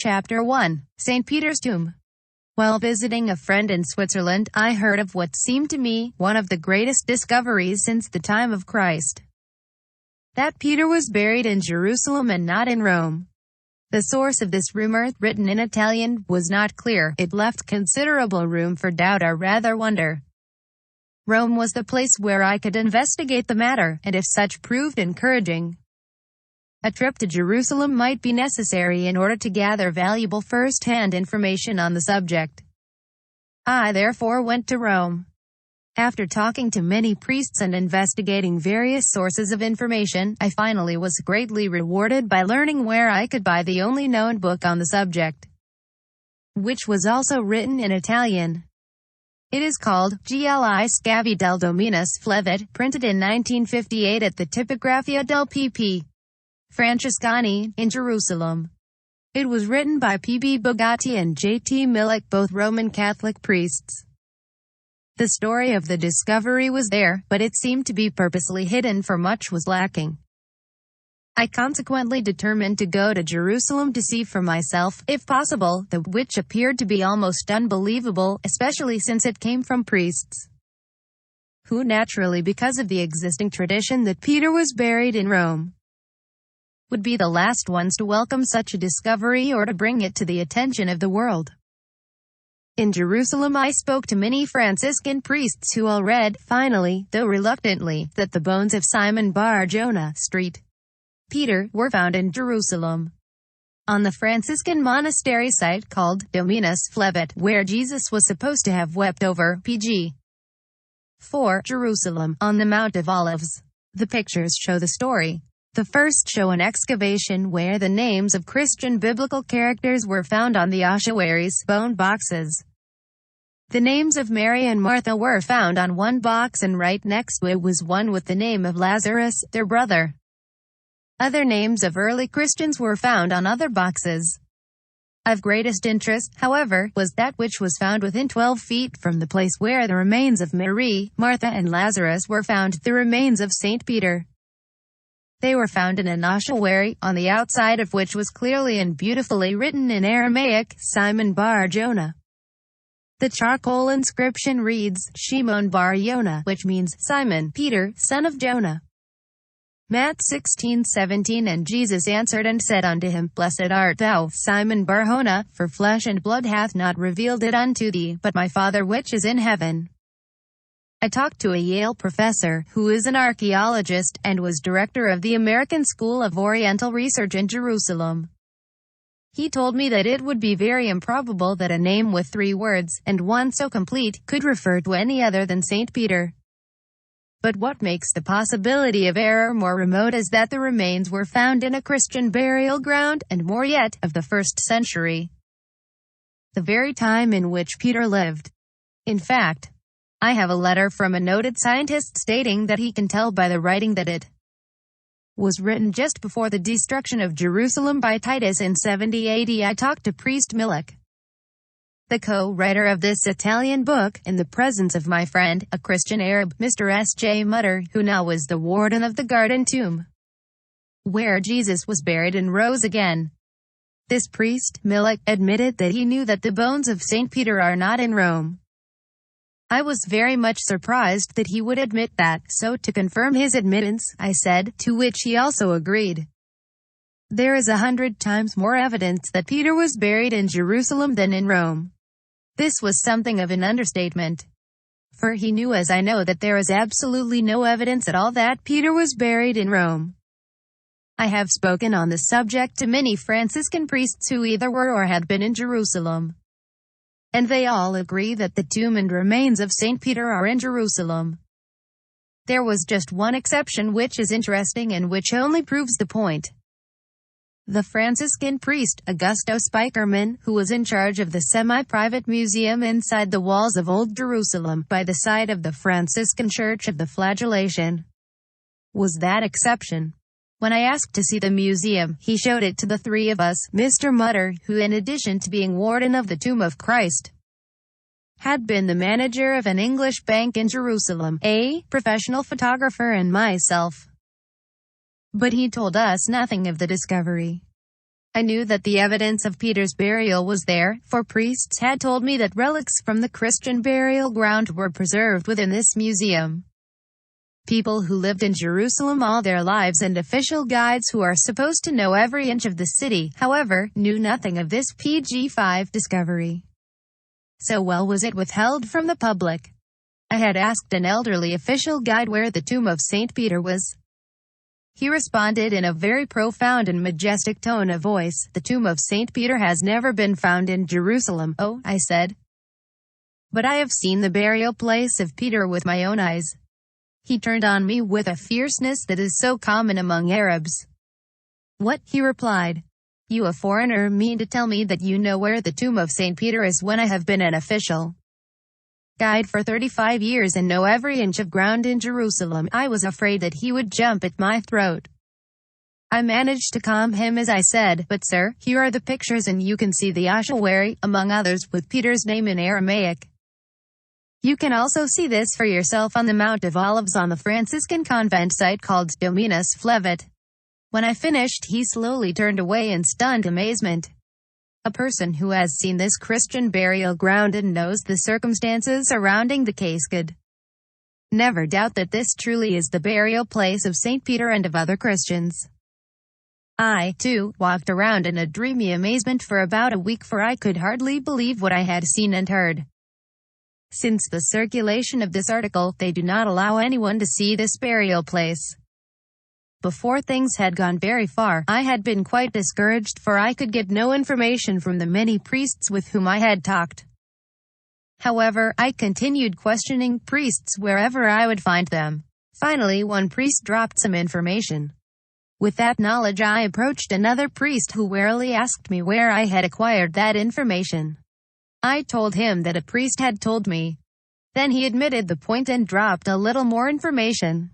Chapter 1. St. Peter's Tomb. While visiting a friend in Switzerland, I heard of what seemed to me one of the greatest discoveries since the time of Christ. That Peter was buried in Jerusalem and not in Rome. The source of this rumor, written in Italian, was not clear. It left considerable room for doubt or rather wonder. Rome was the place where I could investigate the matter, and if such proved encouraging, a trip to Jerusalem might be necessary in order to gather valuable first-hand information on the subject. I therefore went to Rome. After talking to many priests and investigating various sources of information, I finally was greatly rewarded by learning where I could buy the only known book on the subject, which was also written in Italian. It is called Gli Scavi del Dominus Flevit, printed in 1958 at the Tipografia del P.P. Franciscani, in Jerusalem. It was written by P.B. Bugatti and J.T. Milek, both Roman Catholic priests. The story of the discovery was there, but it seemed to be purposely hidden, for much was lacking. I consequently determined to go to Jerusalem to see for myself, if possible, the which appeared to be almost unbelievable, especially since it came from priests who naturally, because of the existing tradition that Peter was buried in Rome, would be the last ones to welcome such a discovery or to bring it to the attention of the world. In Jerusalem I spoke to many Franciscan priests who all read, finally, though reluctantly, that the bones of Simon Bar Jonah, St. Peter, were found in Jerusalem, on the Franciscan monastery site called Dominus Flevit, where Jesus was supposed to have wept over, pg. 4. Jerusalem, on the Mount of Olives. The pictures show the story. The first show an excavation where the names of Christian biblical characters were found on the ossuaries, bone boxes. The names of Mary and Martha were found on one box, and right next to it was one with the name of Lazarus, their brother. Other names of early Christians were found on other boxes. Of greatest interest, however, was that which was found within 12 feet from the place where the remains of Mary, Martha and Lazarus were found, the remains of St. Peter. They were found in an ossuary, on the outside of which was clearly and beautifully written in Aramaic, Simon Bar Jonah. The charcoal inscription reads, Shimon Bar Yonah, which means, Simon, Peter, son of Jonah. Matt 16:17. And Jesus answered and said unto him, Blessed art thou, Simon Bar Jonah, for flesh and blood hath not revealed it unto thee, but my Father which is in heaven. I talked to a Yale professor, who is an archaeologist, and was director of the American School of Oriental Research in Jerusalem. He told me that it would be very improbable that a name with 3 words, and one so complete, could refer to any other than St. Peter. But what makes the possibility of error more remote is that the remains were found in a Christian burial ground, and more yet, of the 1st century. The very time in which Peter lived. In fact, I have a letter from a noted scientist stating that he can tell by the writing that it was written just before the destruction of Jerusalem by Titus in 70 AD. I talked to priest Milek, the co-writer of this Italian book, in the presence of my friend, a Christian Arab, Mr. S.J. Mutter, who now was the warden of the garden tomb, where Jesus was buried and rose again. This priest, Milek, admitted that he knew that the bones of St. Peter are not in Rome. I was very much surprised that he would admit that, so to confirm his admittance, I said, to which he also agreed, there is 100 times more evidence that Peter was buried in Jerusalem than in Rome. This was something of an understatement. For he knew, as I know, that there is absolutely no evidence at all that Peter was buried in Rome. I have spoken on the subject to many Franciscan priests who either were or had been in Jerusalem, and they all agree that the tomb and remains of St. Peter are in Jerusalem. There was just one exception, which is interesting and which only proves the point. The Franciscan priest, Augusto Speicherman, who was in charge of the semi-private museum inside the walls of Old Jerusalem, by the side of the Franciscan Church of the Flagellation, was that exception. When I asked to see the museum, he showed it to the 3 of us, Mr. Mutter, who in addition to being warden of the Tomb of Christ, had been the manager of an English bank in Jerusalem, a professional photographer, and myself. But he told us nothing of the discovery. I knew that the evidence of Peter's burial was there, for priests had told me that relics from the Christian burial ground were preserved within this museum. People who lived in Jerusalem all their lives and official guides who are supposed to know every inch of the city, however, knew nothing of this PG-5 discovery. So well was it withheld from the public. I had asked an elderly official guide where the tomb of St. Peter was. He responded in a very profound and majestic tone of voice, "The tomb of St. Peter has never been found in Jerusalem." "Oh," I said. "But I have seen the burial place of Peter with my own eyes." He turned on me with a fierceness that is so common among Arabs. "What?" he replied. "You, a foreigner, mean to tell me that you know where the tomb of St. Peter is when I have been an official guide for 35 years and know every inch of ground in Jerusalem?" I was afraid that he would jump at my throat. I managed to calm him as I said, "But sir, here are the pictures and you can see the ossuary, among others, with Peter's name in Aramaic. You can also see this for yourself on the Mount of Olives on the Franciscan convent site called Dominus Flevit." When I finished, he slowly turned away in stunned amazement. A person who has seen this Christian burial ground and knows the circumstances surrounding the case could never doubt that this truly is the burial place of St. Peter and of other Christians. I, too, walked around in a dreamy amazement for about a week, for I could hardly believe what I had seen and heard. Since the circulation of this article, they do not allow anyone to see this burial place. Before things had gone very far, I had been quite discouraged, for I could get no information from the many priests with whom I had talked. However, I continued questioning priests wherever I would find them. Finally, one priest dropped some information. With that knowledge, I approached another priest who warily asked me where I had acquired that information. I told him that a priest had told me. Then he admitted the point and dropped a little more information.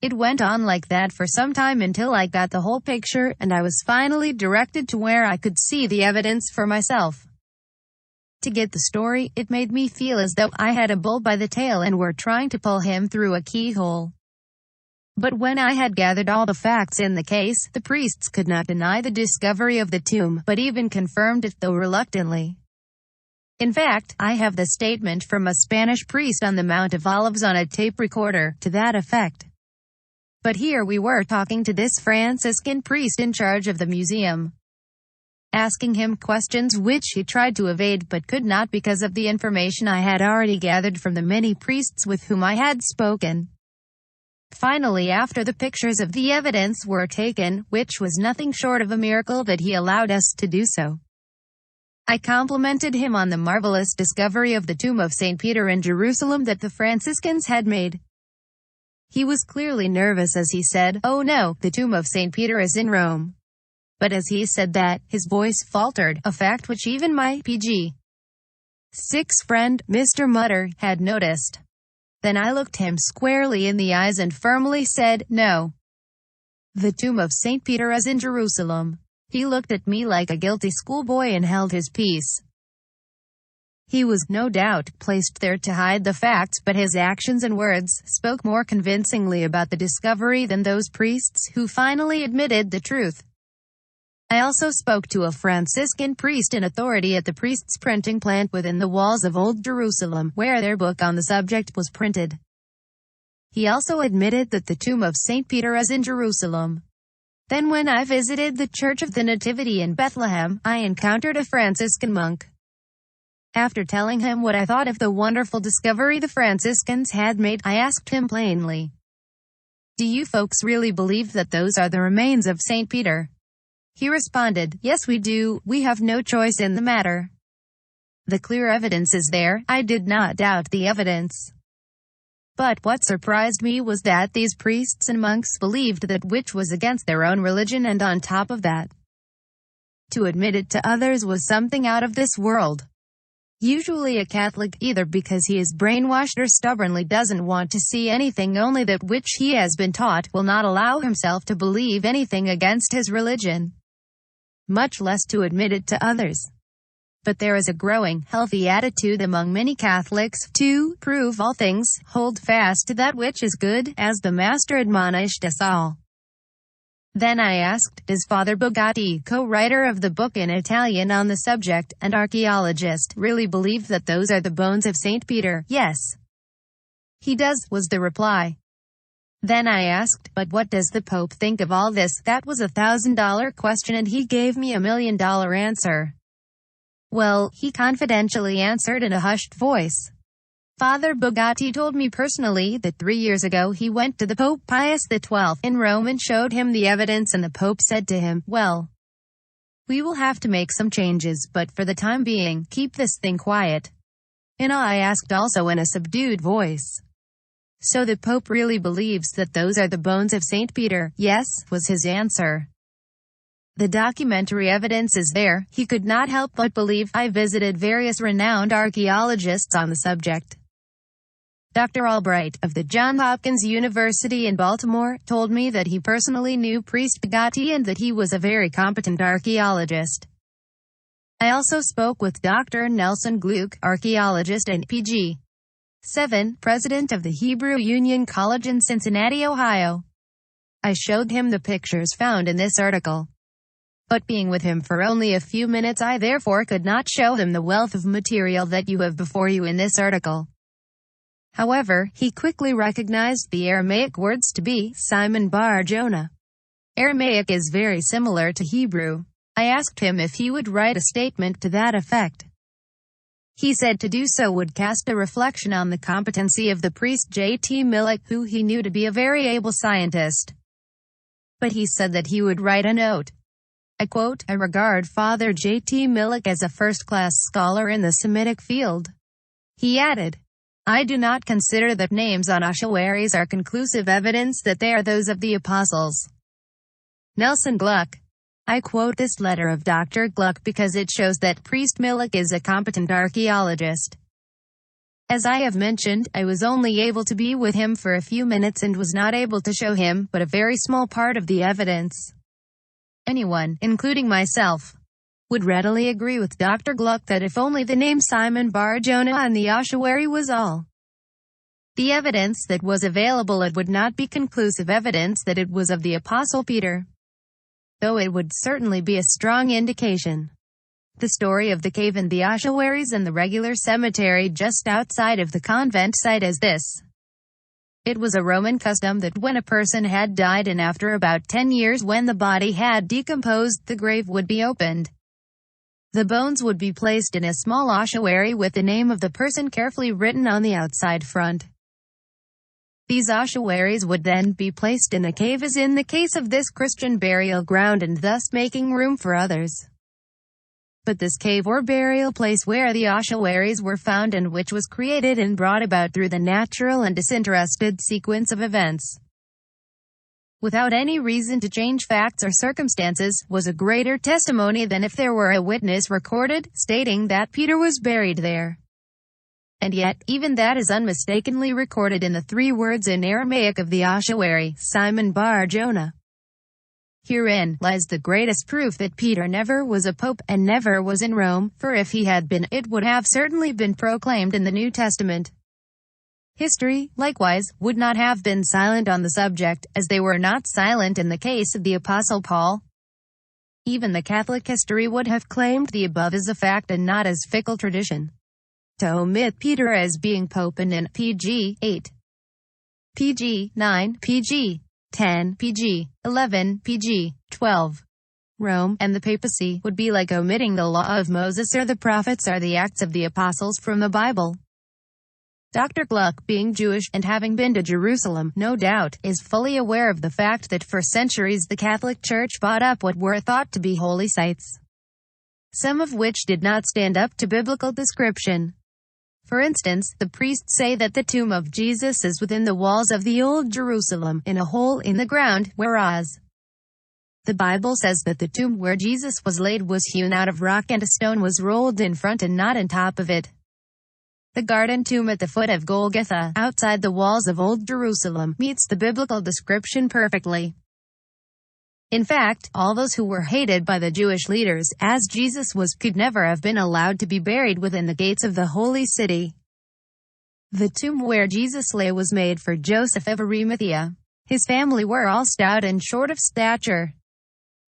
It went on like that for some time until I got the whole picture, and I was finally directed to where I could see the evidence for myself. To get the story, it made me feel as though I had a bull by the tail and were trying to pull him through a keyhole. But when I had gathered all the facts in the case, the priests could not deny the discovery of the tomb, but even confirmed it, though reluctantly. In fact, I have the statement from a Spanish priest on the Mount of Olives on a tape recorder, to that effect. But here we were talking to this Franciscan priest in charge of the museum, asking him questions which he tried to evade but could not because of the information I had already gathered from the many priests with whom I had spoken. Finally, after the pictures of the evidence were taken, which was nothing short of a miracle that he allowed us to do so, I complimented him on the marvelous discovery of the tomb of St. Peter in Jerusalem that the Franciscans had made. He was clearly nervous as he said, "Oh no, the tomb of St. Peter is in Rome." But as he said that, his voice faltered, a fact which even my PG-6 friend, Mr. Mutter, had noticed. Then I looked him squarely in the eyes and firmly said, "No. The tomb of St. Peter is in Jerusalem." He looked at me like a guilty schoolboy and held his peace. He was, no doubt, placed there to hide the facts, but his actions and words spoke more convincingly about the discovery than those priests who finally admitted the truth. I also spoke to a Franciscan priest in authority at the priests' printing plant within the walls of Old Jerusalem, where their book on the subject was printed. He also admitted that the tomb of St. Peter is in Jerusalem. Then when I visited the Church of the Nativity in Bethlehem, I encountered a Franciscan monk. After telling him what I thought of the wonderful discovery the Franciscans had made, I asked him plainly, "Do you folks really believe that those are the remains of St. Peter?" He responded, "Yes, we do. We have no choice in the matter. The clear evidence is there." I did not doubt the evidence. But what surprised me was that these priests and monks believed that, which was against their own religion, and on top of that, to admit it to others was something out of this world. Usually a Catholic, either because he is brainwashed or stubbornly doesn't want to see anything only that which he has been taught, will not allow himself to believe anything against his religion, much less to admit it to others. But there is a growing, healthy attitude among many Catholics to prove all things, hold fast to that which is good, as the Master admonished us all. Then I asked, does Father Bugatti, co-writer of the book in Italian on the subject, and archaeologist, really believe that those are the bones of St. Peter? Yes. He does, was the reply. Then I asked, but what does the Pope think of all this? That was $1,000 question and he gave me $1 million answer. Well, he confidentially answered in a hushed voice. Father Bugatti told me personally that 3 years ago he went to the Pope Pius XII in Rome and showed him the evidence, and the Pope said to him, well, we will have to make some changes, but for the time being, keep this thing quiet. And I asked also in a subdued voice. So the Pope really believes that those are the bones of St. Peter? Yes, was his answer. The documentary evidence is there, he could not help but believe. I visited various renowned archaeologists on the subject. Dr. Albright, of the Johns Hopkins University in Baltimore, told me that he personally knew Priest Bugatti and that he was a very competent archaeologist. I also spoke with Dr. Nelson Gluck, archaeologist and Pg. 7, president of the Hebrew Union College in Cincinnati, Ohio. I showed him the pictures found in this article. But being with him for only a few minutes, I therefore could not show him the wealth of material that you have before you in this article. However, he quickly recognized the Aramaic words to be Simon Bar Jonah. Aramaic is very similar to Hebrew. I asked him if he would write a statement to that effect. He said to do so would cast a reflection on the competency of the priest J.T. Millick, who he knew to be a very able scientist. But he said that he would write a note. I quote, I regard Father J.T. Millick as a first-class scholar in the Semitic field. He added, I do not consider that names on ossuaries are conclusive evidence that they are those of the apostles. Nelson Gluck. I quote this letter of Dr. Gluck because it shows that Priest Millick is a competent archaeologist. As I have mentioned, I was only able to be with him for a few minutes and was not able to show him but a very small part of the evidence. Anyone, including myself, would readily agree with Dr. Gluck that if only the name Simon Bar Jonah on the ossuary was all the evidence that was available, it would not be conclusive evidence that it was of the Apostle Peter. Though it would certainly be a strong indication. The story of the cave and the ossuaries and the regular cemetery just outside of the convent site is this. It was a Roman custom that when a person had died and after about 10 years when the body had decomposed, the grave would be opened. The bones would be placed in a small ossuary with the name of the person carefully written on the outside front. These ossuaries would then be placed in a cave as in the case of this Christian burial ground, and thus making room for others. But this cave or burial place where the ossuaries were found and which was created and brought about through the natural and disinterested sequence of events, without any reason to change facts or circumstances, was a greater testimony than if there were a witness recorded, stating that Peter was buried there. And yet, even that is unmistakably recorded in the 3 words in Aramaic of the ossuary, Simon Bar Jonah. Herein lies the greatest proof that Peter never was a pope, and never was in Rome, for if he had been, it would have certainly been proclaimed in the New Testament. History, likewise, would not have been silent on the subject, as they were not silent in the case of the Apostle Paul. Even the Catholic history would have claimed the above as a fact and not as fickle tradition. To omit Peter as being pope and in pg. 8, pg. 9, pg. 10, pg. 11, pg. 12. Rome, and the papacy, would be like omitting the law of Moses or the prophets or the Acts of the Apostles from the Bible. Dr. Gluck, being Jewish, and having been to Jerusalem, no doubt, is fully aware of the fact that for centuries the Catholic Church bought up what were thought to be holy sites, some of which did not stand up to biblical description. For instance, the priests say that the tomb of Jesus is within the walls of the Old Jerusalem, in a hole in the ground, whereas the Bible says that the tomb where Jesus was laid was hewn out of rock and a stone was rolled in front and not on top of it. The garden tomb at the foot of Golgotha, outside the walls of Old Jerusalem, meets the biblical description perfectly. In fact, all those who were hated by the Jewish leaders, as Jesus was, could never have been allowed to be buried within the gates of the holy city. The tomb where Jesus lay was made for Joseph of Arimathea. His family were all stout and short of stature.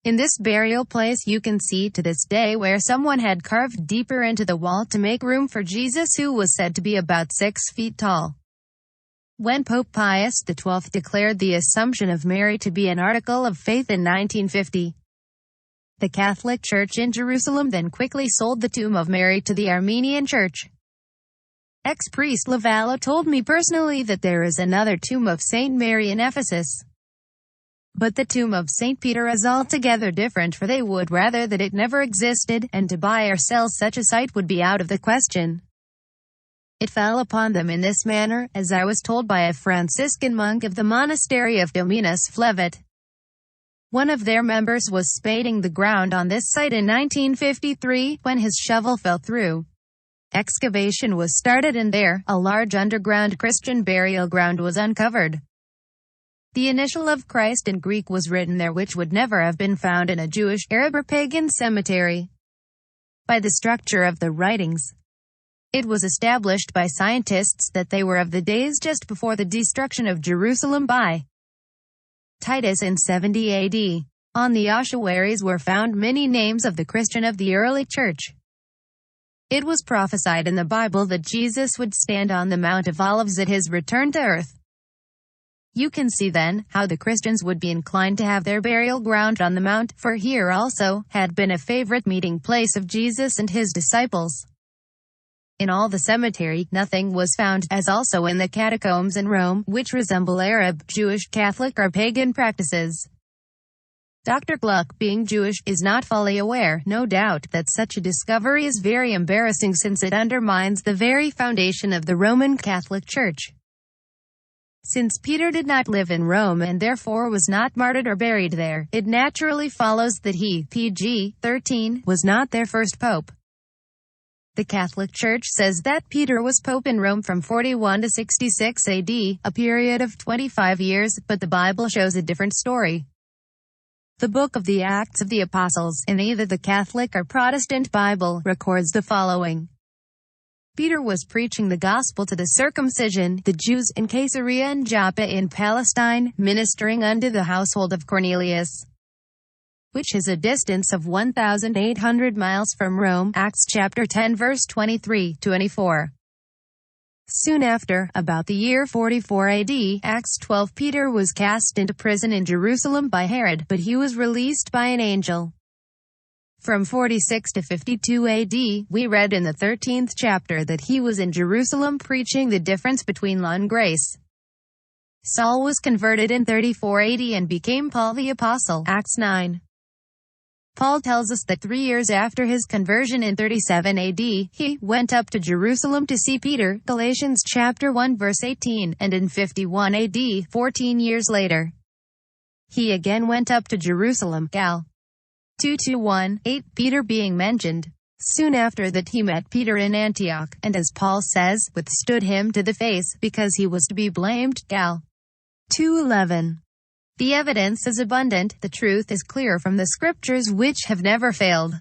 In this burial place you can see to this day where someone had carved deeper into the wall to make room for Jesus, who was said to be about 6 feet tall. When Pope Pius XII declared the Assumption of Mary to be an article of faith in 1950, the Catholic Church in Jerusalem then quickly sold the tomb of Mary to the Armenian Church. Ex-priest Lavallo told me personally that there is another tomb of Saint Mary in Ephesus. But the tomb of St. Peter is altogether different, for they would rather that it never existed, and to buy or sell such a site would be out of the question. It fell upon them in this manner, as I was told by a Franciscan monk of the monastery of Dominus Flevit. One of their members was spading the ground on this site in 1953, when his shovel fell through. Excavation was started and there, a large underground Christian burial ground was uncovered. The initial of Christ in Greek was written there, which would never have been found in a Jewish, Arab or pagan cemetery. By the structure of the writings, it was established by scientists that they were of the days just before the destruction of Jerusalem by Titus in 70 AD. On the ossuaries were found many names of the Christian of the early church. It was prophesied in the Bible that Jesus would stand on the Mount of Olives at his return to earth. You can see then how the Christians would be inclined to have their burial ground on the mount, for here also had been a favorite meeting place of Jesus and his disciples. In all the cemetery, nothing was found, as also in the catacombs in Rome, which resemble Arab, Jewish, Catholic or pagan practices. Dr. Gluck, being Jewish, is not fully aware, no doubt, that such a discovery is very embarrassing, since it undermines the very foundation of the Roman Catholic Church. Since Peter did not live in Rome and therefore was not martyred or buried there, it naturally follows that he, pg. 13, was not their first pope. The Catholic Church says that Peter was pope in Rome from 41 to 66 AD, a period of 25 years, but the Bible shows a different story. The book of the Acts of the Apostles, in either the Catholic or Protestant Bible, records the following. Peter was preaching the gospel to the circumcision, the Jews, in Caesarea and Joppa in Palestine, ministering unto the household of Cornelius, which is a distance of 1,800 miles from Rome. Acts chapter 10 verse 23-24. Soon after, about the year 44 AD, Acts 12, Peter was cast into prison in Jerusalem by Herod, but he was released by an angel. From 46 to 52 AD, we read in the 13th chapter that he was in Jerusalem preaching the difference between law and grace. Saul was converted in 34 AD and became Paul the Apostle. Acts 9. Paul tells us that 3 years after his conversion in 37 AD, he went up to Jerusalem to see Peter. Galatians chapter 1 verse 18, and in 51 AD, 14 years later, he again went up to Jerusalem. Gal. 2:1-8, Peter being mentioned. Soon after that he met Peter in Antioch, and as Paul says, withstood him to the face, because he was to be blamed. Gal. 2:11. The evidence is abundant, the truth is clear from the scriptures which have never failed.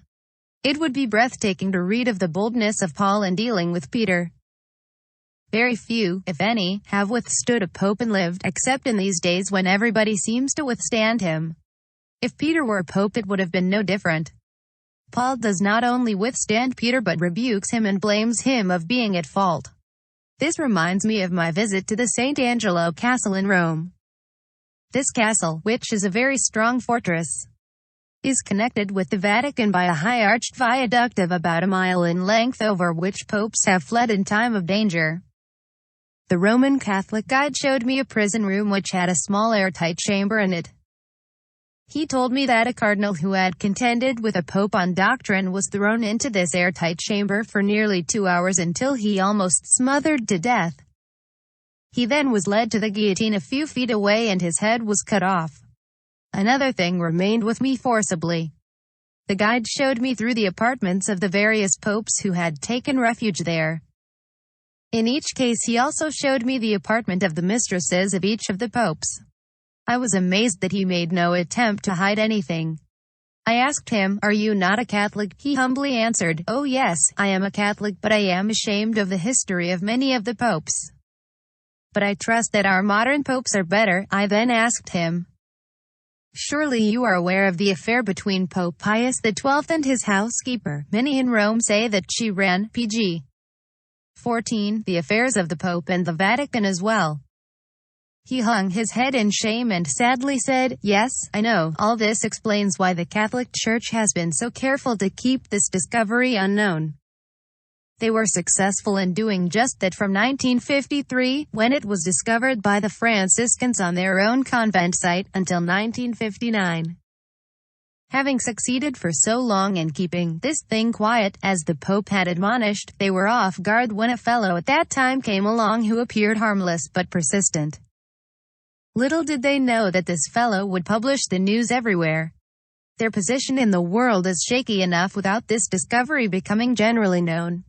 It would be breathtaking to read of the boldness of Paul in dealing with Peter. Very few, if any, have withstood a pope and lived, except in these days when everybody seems to withstand him. If Peter were pope it would have been no different. Paul does not only withstand Peter but rebukes him and blames him of being at fault. This reminds me of my visit to the St. Angelo Castle in Rome. This castle, which is a very strong fortress, is connected with the Vatican by a high arched viaduct of about a mile in length, over which popes have fled in time of danger. The Roman Catholic guide showed me a prison room which had a small airtight chamber in it. He told me that a cardinal who had contended with a pope on doctrine was thrown into this airtight chamber for nearly 2 hours until he almost smothered to death. He then was led to the guillotine a few feet away and his head was cut off. Another thing remained with me forcibly. The guide showed me through the apartments of the various popes who had taken refuge there. In each case he also showed me the apartment of the mistresses of each of the popes. I was amazed that he made no attempt to hide anything. I asked him, "Are you not a Catholic?" He humbly answered, "Oh yes, I am a Catholic, but I am ashamed of the history of many of the popes." but I trust that our modern popes are better. I then asked him, surely you are aware of the affair between Pope Pius XII and his housekeeper. Many in Rome say that she ran pg. 14, the affairs of the Pope and the Vatican as well. He hung his head in shame and sadly said, yes, I know. All this explains why the Catholic Church has been so careful to keep this discovery unknown. They were successful in doing just that from 1953, when it was discovered by the Franciscans on their own convent site, until 1959. Having succeeded for so long in keeping this thing quiet, as the Pope had admonished, they were off guard when a fellow at that time came along who appeared harmless but persistent. Little did they know that this fellow would publish the news everywhere. Their position in the world is shaky enough without this discovery becoming generally known.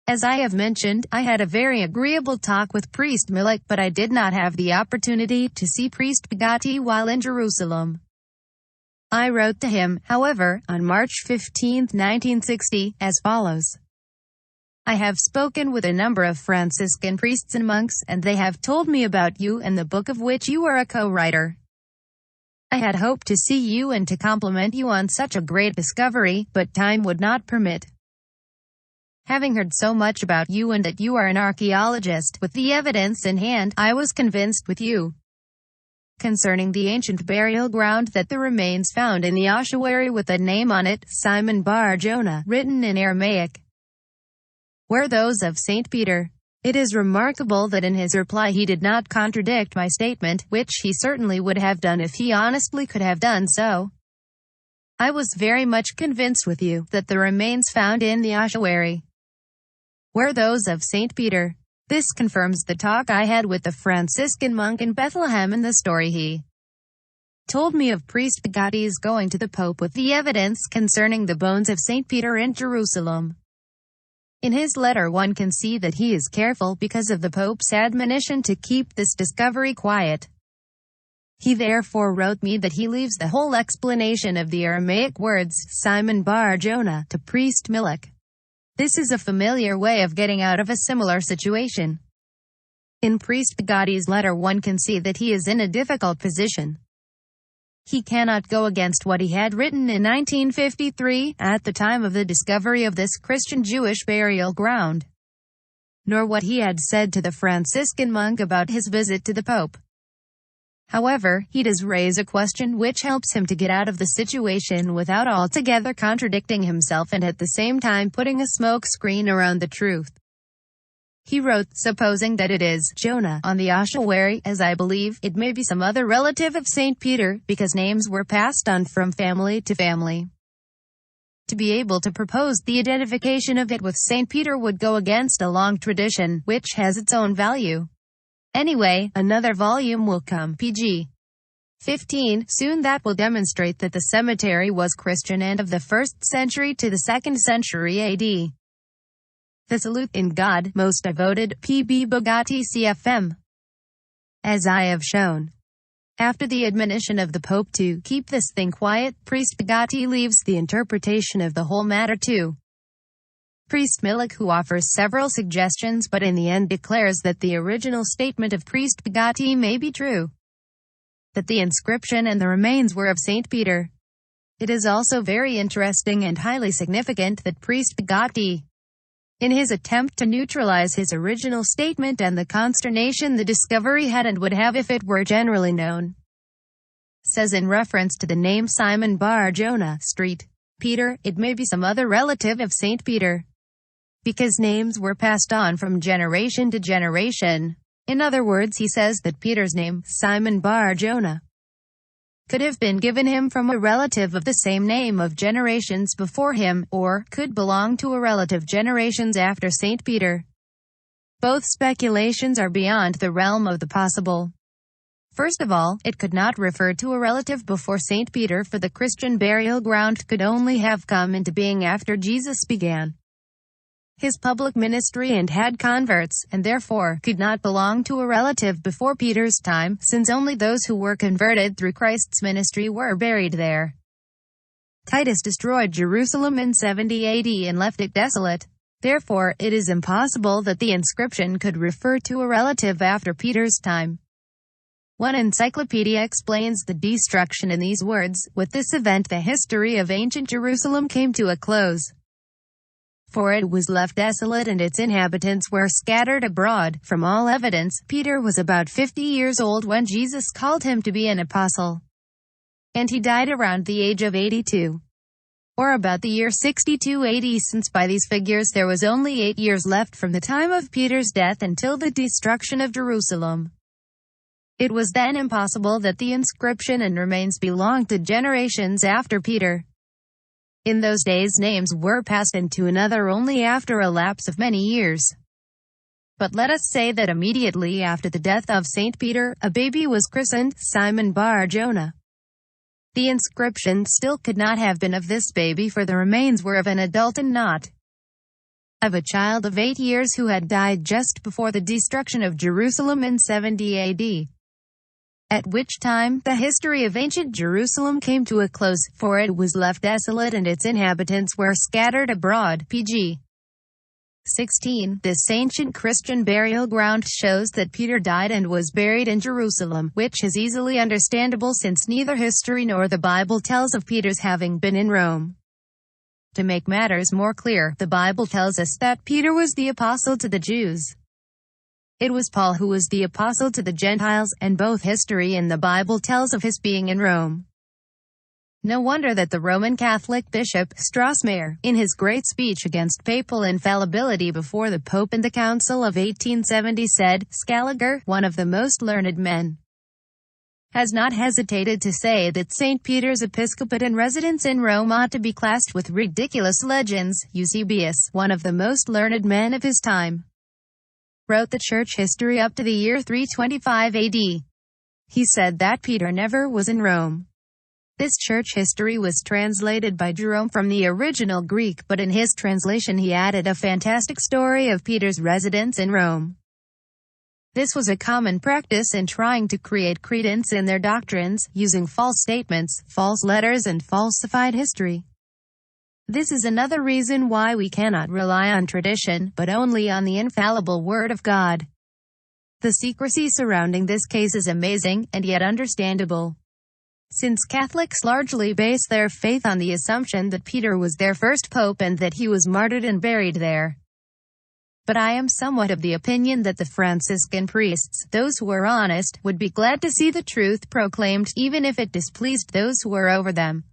As I have mentioned, I had a very agreeable talk with Priest Milik, but I did not have the opportunity to see Priest Bugatti while in Jerusalem. I wrote to him, however, on March 15, 1960, as follows. I have spoken with a number of Franciscan priests and monks, and they have told me about you and the book of which you are a co-writer. I had hoped to see you and to compliment you on such a great discovery, but time would not permit. Having heard so much about you and that you are an archaeologist with the evidence in hand, I was convinced with you. Concerning the ancient burial ground that the remains found in the ossuary with a name on it, Simon Bar Jonah, written in Aramaic, were those of St. Peter. It is remarkable that in his reply he did not contradict my statement, which he certainly would have done if he honestly could have done so. I was very much convinced with you that the remains found in the ossuary were those of St. Peter. This confirms the talk I had with the Franciscan monk in Bethlehem and the story he told me of Priest Bugatti's going to the Pope with the evidence concerning the bones of St. Peter in Jerusalem. In his letter one can see that he is careful because of the Pope's admonition to keep this discovery quiet. He therefore wrote me that he leaves the whole explanation of the Aramaic words, Simon Bar Jonah, to Priest Milik. This is a familiar way of getting out of a similar situation. In Priest Bugatti's letter one can see that he is in a difficult position. He cannot go against what he had written in 1953, at the time of the discovery of this Christian Jewish burial ground, nor what he had said to the Franciscan monk about his visit to the Pope. However, he does raise a question which helps him to get out of the situation without altogether contradicting himself and at the same time putting a smoke screen around the truth. He wrote, supposing that it is Jonah on the ossuary, as I believe, it may be some other relative of St. Peter, because names were passed on from family to family. To be able to propose the identification of it with St. Peter would go against a long tradition, which has its own value. Anyway, another volume will come, pg. 15, soon that will demonstrate that the cemetery was Christian and of the 1st century to the 2nd century AD. The salute in God, most devoted, P.B. Bugatti CFM. As I have shown. After the admonition of the Pope to keep this thing quiet, Priest Bugatti leaves the interpretation of the whole matter to Priest Milik, who offers several suggestions but in the end declares that the original statement of Priest Bugatti may be true. That the inscription and the remains were of St. Peter. It is also very interesting and highly significant that Priest Bugatti, in his attempt to neutralize his original statement and the consternation the discovery had and would have if it were generally known, says in reference to the name Simon Bar Jonah, Street, Peter, it may be some other relative of St. Peter. Because names were passed on from generation to generation. In other words, he says that Peter's name, Simon Bar Jonah, could have been given him from a relative of the same name of generations before him, or could belong to a relative generations after St. Peter. Both speculations are beyond the realm of the possible. First of all, it could not refer to a relative before St. Peter, for the Christian burial ground could only have come into being after Jesus began his public ministry and had converts, and therefore could not belong to a relative before Peter's time, since only those who were converted through Christ's ministry were buried there. Titus destroyed Jerusalem in 70 AD and left it desolate. Therefore, it is impossible that the inscription could refer to a relative after Peter's time. One encyclopedia explains the destruction in these words: with this event the history of ancient Jerusalem came to a close. For it was left desolate and its inhabitants were scattered abroad. From all evidence, Peter was about 50 years old when Jesus called him to be an apostle. And he died around the age of 82. Or about the year 62 AD, since by these figures there was only 8 years left from the time of Peter's death until the destruction of Jerusalem. It was then impossible that the inscription and remains belonged to generations after Peter. In those days names were passed into another only after a lapse of many years. But let us say that immediately after the death of St. Peter, a baby was christened, Simon Bar Jonah. The inscription still could not have been of this baby, for the remains were of an adult and not of a child of 8 years who had died just before the destruction of Jerusalem in 70 AD. At which time, the history of ancient Jerusalem came to a close, for it was left desolate and its inhabitants were scattered abroad. Pg. 16. This ancient Christian burial ground shows that Peter died and was buried in Jerusalem, which is easily understandable since neither history nor the Bible tells of Peter's having been in Rome. To make matters more clear, the Bible tells us that Peter was the apostle to the Jews. It was Paul who was the apostle to the Gentiles, and both history and the Bible tells of his being in Rome. No wonder that the Roman Catholic Bishop Strasmayer, in his great speech against papal infallibility before the Pope in the Council of 1870 said, Scaliger, one of the most learned men, has not hesitated to say that St. Peter's episcopate and residence in Rome ought to be classed with ridiculous legends. Eusebius, one of the most learned men of his time, wrote the church history up to the year 325 AD. He said that Peter never was in Rome. This church history was translated by Jerome from the original Greek, but in his translation he added a fantastic story of Peter's residence in Rome. This was a common practice in trying to create credence in their doctrines, using false statements, false letters and falsified history. This is another reason why we cannot rely on tradition, but only on the infallible Word of God. The secrecy surrounding this case is amazing, and yet understandable, since Catholics largely base their faith on the assumption that Peter was their first pope and that he was martyred and buried there. But I am somewhat of the opinion that the Franciscan priests, those who are honest, would be glad to see the truth proclaimed, even if it displeased those who are over them.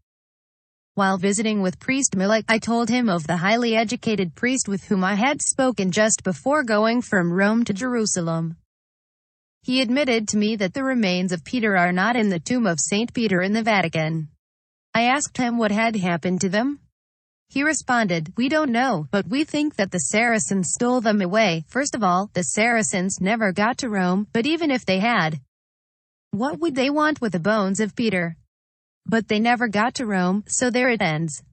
While visiting with priest Milek, I told him of the highly educated priest with whom I had spoken just before going from Rome to Jerusalem. He admitted to me that the remains of Peter are not in the tomb of St. Peter in the Vatican. I asked him what had happened to them. He responded, "We don't know, but we think that the Saracens stole them away." First of all, the Saracens never got to Rome, but even if they had, what would they want with the bones of Peter? But they never got to Rome, so there it ends.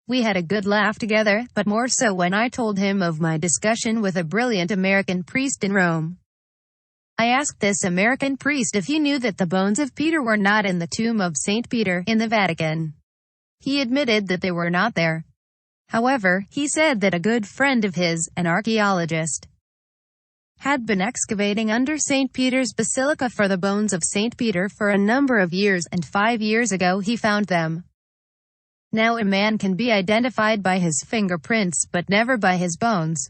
We had a good laugh together, but more so when I told him of my discussion with a brilliant American priest in Rome. I asked this American priest if he knew that the bones of Peter were not in the tomb of St. Peter in the Vatican. He admitted that they were not there. However, he said that a good friend of his, an archaeologist, had been excavating under St. Peter's Basilica for the bones of St. Peter for a number of years, and 5 years ago he found them. Now a man can be identified by his fingerprints, but never by his bones.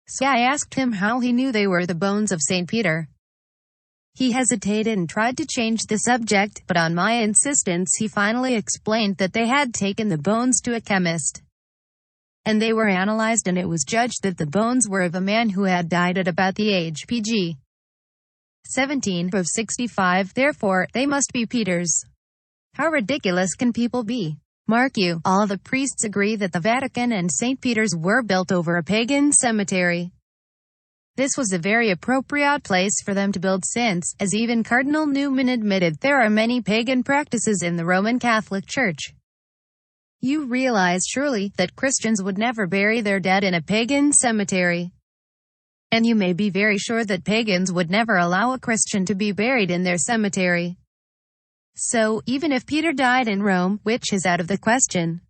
So I asked him how he knew they were the bones of St. Peter. He hesitated and tried to change the subject, but on my insistence he finally explained that they had taken the bones to a chemist, and they were analyzed, and it was judged that the bones were of a man who had died at about the age pg 17 of 65, therefore, they must be Peter's. How ridiculous can people be? Mark you, all the priests agree that the Vatican and St. Peter's were built over a pagan cemetery. This was a very appropriate place for them to build since, as even Cardinal Newman admitted, there are many pagan practices in the Roman Catholic Church. You realize surely that Christians would never bury their dead in a pagan cemetery. And you may be very sure that pagans would never allow a Christian to be buried in their cemetery. So, even if Peter died in Rome, which is out of the question,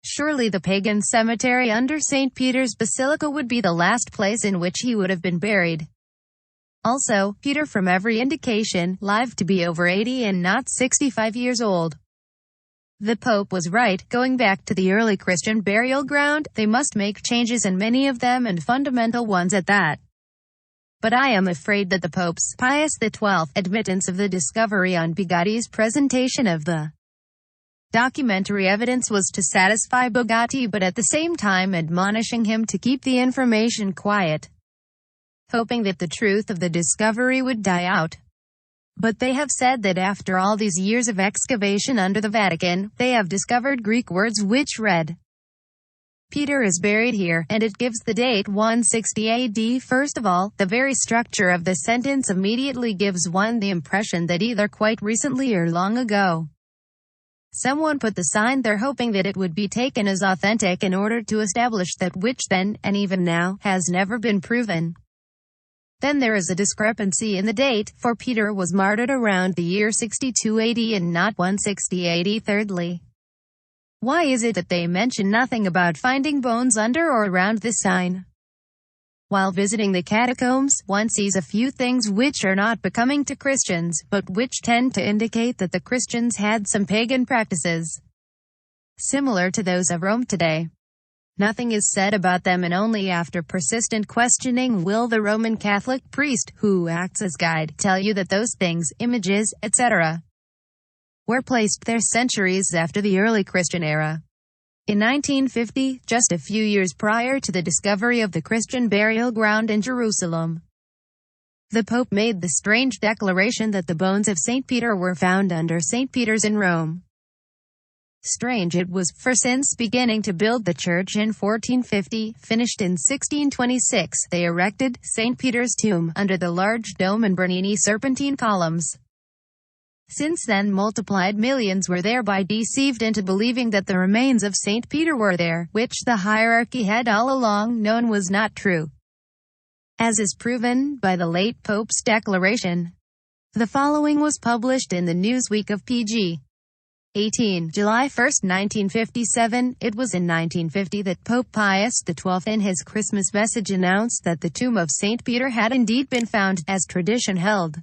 Surely the pagan cemetery under St. Peter's Basilica would be the last place in which he would have been buried. Also, Peter, from every indication, lived to be over 80 and not 65 years old. The Pope was right. Going back to the early Christian burial ground, they must make changes, and many of them, and fundamental ones at that. But I am afraid that the Pope's Pius XII admittance of the discovery on Bugatti's presentation of the documentary evidence was to satisfy Bugatti, but at the same time admonishing him to keep the information quiet, hoping that the truth of the discovery would die out. But they have said that after all these years of excavation under the Vatican, they have discovered Greek words which read, "Peter is buried here," and it gives the date 160 AD. First of all, the very structure of the sentence immediately gives one the impression that either quite recently or long ago, someone put the sign there hoping that it would be taken as authentic in order to establish that which then, and even now, has never been proven. Then there is a discrepancy in the date, for Peter was martyred around the year 62 AD and not 160 AD. Thirdly, why is it that they mention nothing about finding bones under or around this sign? While visiting the catacombs, one sees a few things which are not becoming to Christians, but which tend to indicate that the Christians had some pagan practices similar to those of Rome today. Nothing is said about them, and only after persistent questioning will the Roman Catholic priest, who acts as guide, tell you that those things, images, etc., were placed there centuries after the early Christian era. In 1950, just a few years prior to the discovery of the Christian burial ground in Jerusalem, the Pope made the strange declaration that the bones of St. Peter were found under St. Peter's in Rome. Strange it was, for since beginning to build the church in 1450, finished in 1626, they erected St. Peter's tomb under the large dome and Bernini serpentine columns. Since then multiplied millions were thereby deceived into believing that the remains of St. Peter were there, which the hierarchy had all along known was not true, as is proven by the late Pope's declaration. The following was published in the Newsweek of Pg. 18, July 1, 1957. It was in 1950 that Pope Pius XII in his Christmas message announced that the tomb of St. Peter had indeed been found, as tradition held,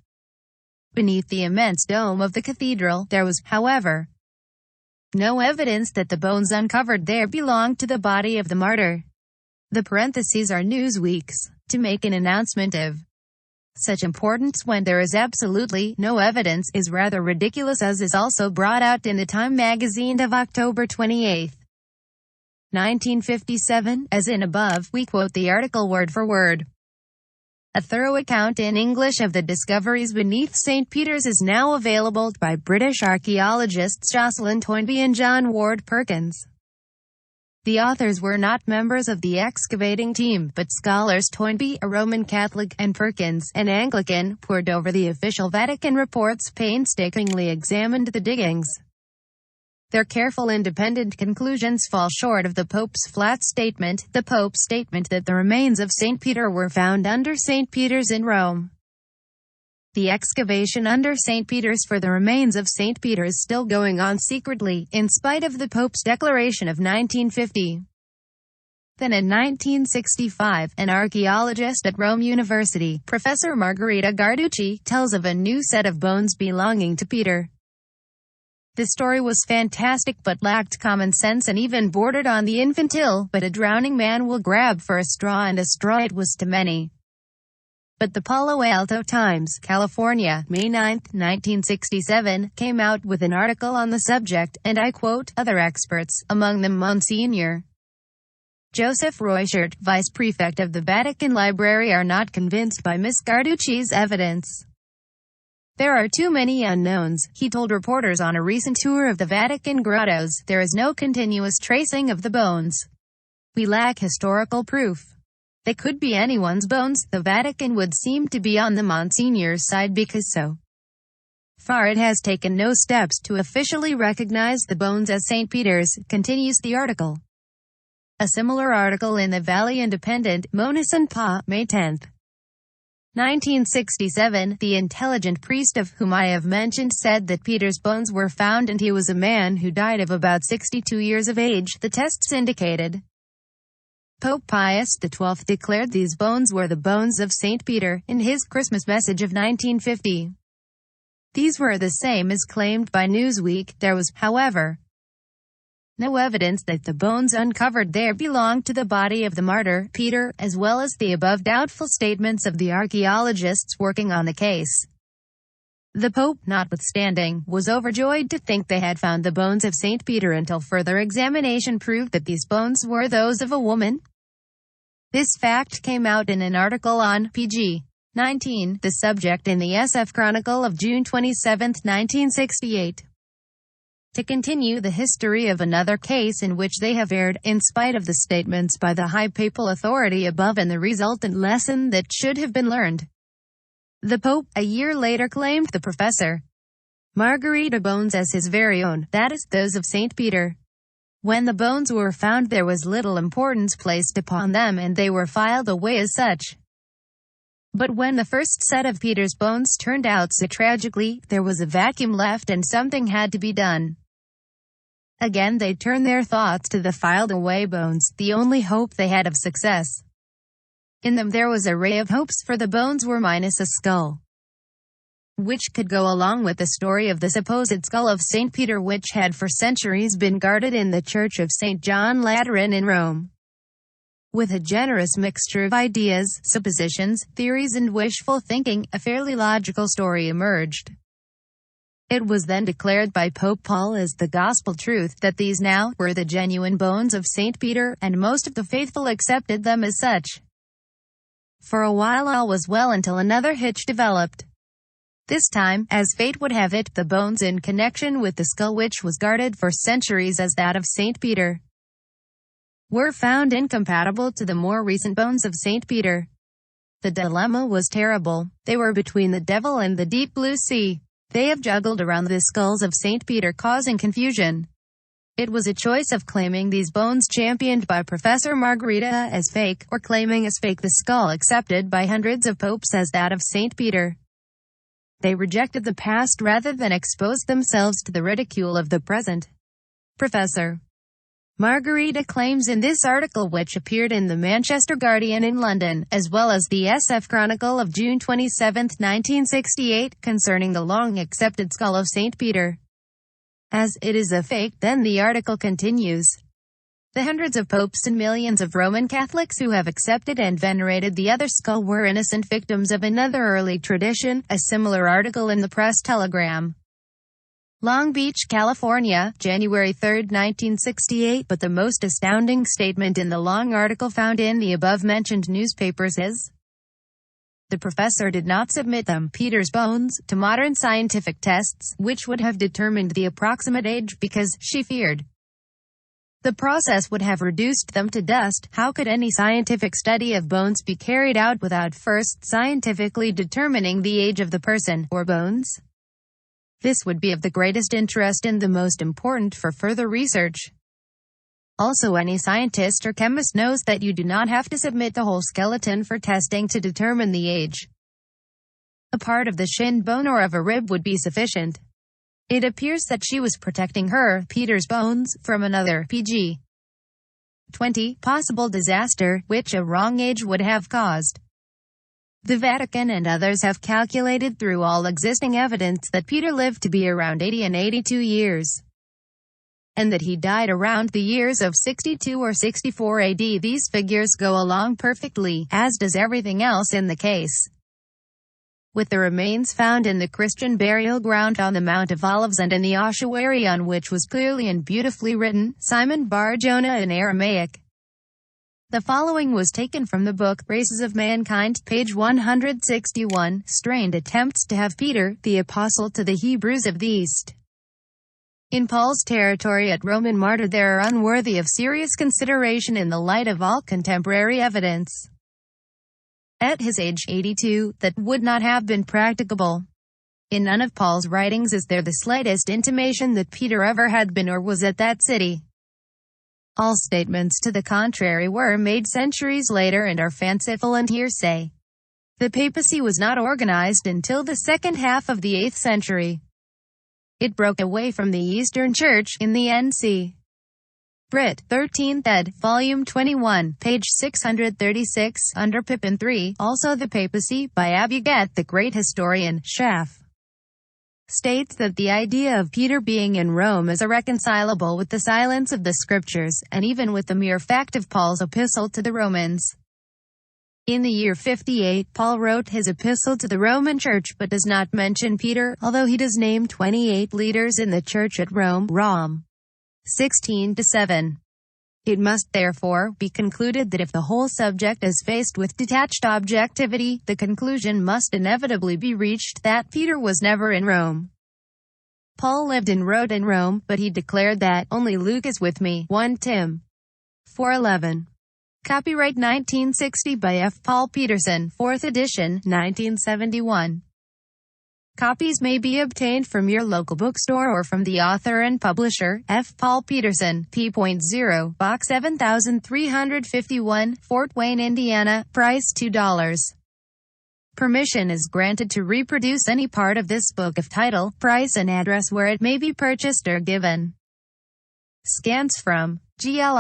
beneath the immense dome of the cathedral. There was, however, no evidence that the bones uncovered there belonged to the body of the martyr. The parentheses are Newsweek's. To make an announcement of such importance when there is absolutely no evidence is rather ridiculous, as is also brought out in the Time magazine of October 28, 1957. As in above, we quote the article word for word. A thorough account in English of the discoveries beneath St. Peter's is now available by British archaeologists Jocelyn Toynbee and John Ward Perkins. The authors were not members of the excavating team, but scholars. Toynbee, a Roman Catholic, and Perkins, an Anglican, pored over the official Vatican reports, painstakingly examined the diggings. Their careful independent conclusions fall short of the Pope's flat statement, the Pope's statement that the remains of St. Peter were found under St. Peter's in Rome. The excavation under St. Peter's for the remains of St. Peter is still going on secretly, in spite of the Pope's declaration of 1950. Then in 1965, an archaeologist at Rome University, Professor Margherita Garducci, tells of a new set of bones belonging to Peter. The story was fantastic but lacked common sense and even bordered on the infantile, but a drowning man will grab for a straw, and a straw it was to many. But the Palo Alto Times, California, May 9, 1967, came out with an article on the subject, and I quote, other experts, among them Monsignor Joseph Roychert, vice prefect of the Vatican Library, are not convinced by Ms. Garducci's evidence. There are too many unknowns, he told reporters on a recent tour of the Vatican grottos. There is no continuous tracing of the bones. We lack historical proof. They could be anyone's bones. The Vatican would seem to be on the Monsignor's side because so far it has taken no steps to officially recognize the bones as St. Peter's, continues the article. A similar article in the Valley Independent, Monas and Pa, May 10, 1967, the intelligent priest of whom I have mentioned said that Peter's bones were found and he was a man who died of about 62 years of age, the tests indicated. Pope Pius XII declared these bones were the bones of St. Peter, in his Christmas message of 1950. These were the same as claimed by Newsweek. There was, however, no evidence that the bones uncovered there belonged to the body of the martyr, Peter, as well as the above doubtful statements of the archaeologists working on the case. The Pope, notwithstanding, was overjoyed to think they had found the bones of St. Peter until further examination proved that these bones were those of a woman. This fact came out in an article on pg. 19, the subject in the SF Chronicle of June 27, 1968. To continue the history of another case in which they have erred, in spite of the statements by the high papal authority above and the resultant lesson that should have been learned. The Pope, a year later, claimed the Professor Margarita bones as his very own, that is, those of St. Peter. When the bones were found there was little importance placed upon them and they were filed away as such. But when the first set of Peter's bones turned out so tragically, there was a vacuum left and something had to be done. Again they turned their thoughts to the filed-away bones, the only hope they had of success. In them there was a ray of hopes, for the bones were minus a skull, which could go along with the story of the supposed skull of St. Peter, which had for centuries been guarded in the Church of St. John Lateran in Rome. With a generous mixture of ideas, suppositions, theories and wishful thinking, a fairly logical story emerged. It was then declared by Pope Paul as the gospel truth that these now were the genuine bones of St. Peter, and most of the faithful accepted them as such. For a while all was well until another hitch developed. This time, as fate would have it, the bones in connection with the skull, which was guarded for centuries as that of St. Peter, were found incompatible to the more recent bones of St. Peter. The dilemma was terrible. They were between the devil and the deep blue sea. They have juggled around the skulls of St. Peter, causing confusion. It was a choice of claiming these bones championed by Professor Margarita as fake, or claiming as fake the skull accepted by hundreds of popes as that of St. Peter. They rejected the past rather than expose themselves to the ridicule of the present. Professor Margarita claims in this article, which appeared in the Manchester Guardian in London, as well as the SF Chronicle of June 27, 1968, concerning the long-accepted skull of St. Peter, as it is a fake. Then the article continues. The hundreds of popes and millions of Roman Catholics who have accepted and venerated the other skull were innocent victims of another early tradition, a similar article in the Press Telegram. Long Beach, California, January 3, 1968. But the most astounding statement in the long article found in the above-mentioned newspapers is, the professor did not submit them, Peter's bones, to modern scientific tests, which would have determined the approximate age, because, she feared, the process would have reduced them to dust. How could any scientific study of bones be carried out without first scientifically determining the age of the person, or bones? This would be of the greatest interest and the most important for further research. Also, any scientist or chemist knows that you do not have to submit the whole skeleton for testing to determine the age. A part of the shin bone or of a rib would be sufficient. It appears that she was protecting her, Peter's bones, from another pg. 20 possible disaster, which a wrong age would have caused. The Vatican and others have calculated through all existing evidence that Peter lived to be around 80 and 82 years. And that he died around the years of 62 or 64 AD. These figures go along perfectly, as does everything else in the case. With the remains found in the Christian burial ground on the Mount of Olives and in the ossuary on which was clearly and beautifully written, Simon Bar Jonah in Aramaic. The following was taken from the book, Races of Mankind, page 161, strained attempts to have Peter, the apostle to the Hebrews of the East, in Paul's territory at Roman martyr there are unworthy of serious consideration in the light of all contemporary evidence. At his age, 82, that would not have been practicable. In none of Paul's writings is there the slightest intimation that Peter ever had been or was at that city. All statements to the contrary were made centuries later and are fanciful and hearsay. The papacy was not organized until the second half of the 8th century. It broke away from the Eastern Church in the N.C. Brit. 13th ed., Volume 21, page 636, under Pippin III. Also the Papacy, by Abuget, the great historian, Schaff, states that the idea of Peter being in Rome is irreconcilable with the silence of the Scriptures, and even with the mere fact of Paul's epistle to the Romans. In the year 58, Paul wrote his epistle to the Roman Church but does not mention Peter, although he does name 28 leaders in the Church at Rome, Rom. 16-7. It must therefore be concluded that if the whole subject is faced with detached objectivity, the conclusion must inevitably be reached that Peter was never in Rome. Paul lived and wrote in Rome, but he declared that, "Only Luke is with me." 1 Tim. 4:11. Copyright 1960 by F. Paul Peterson, 4th edition, 1971. Copies may be obtained from your local bookstore or from the author and publisher, F. Paul Peterson, P.0, Box 7351, Fort Wayne, Indiana, price $2. Permission is granted to reproduce any part of this book if title, price and address where it may be purchased are given. Scans from GLI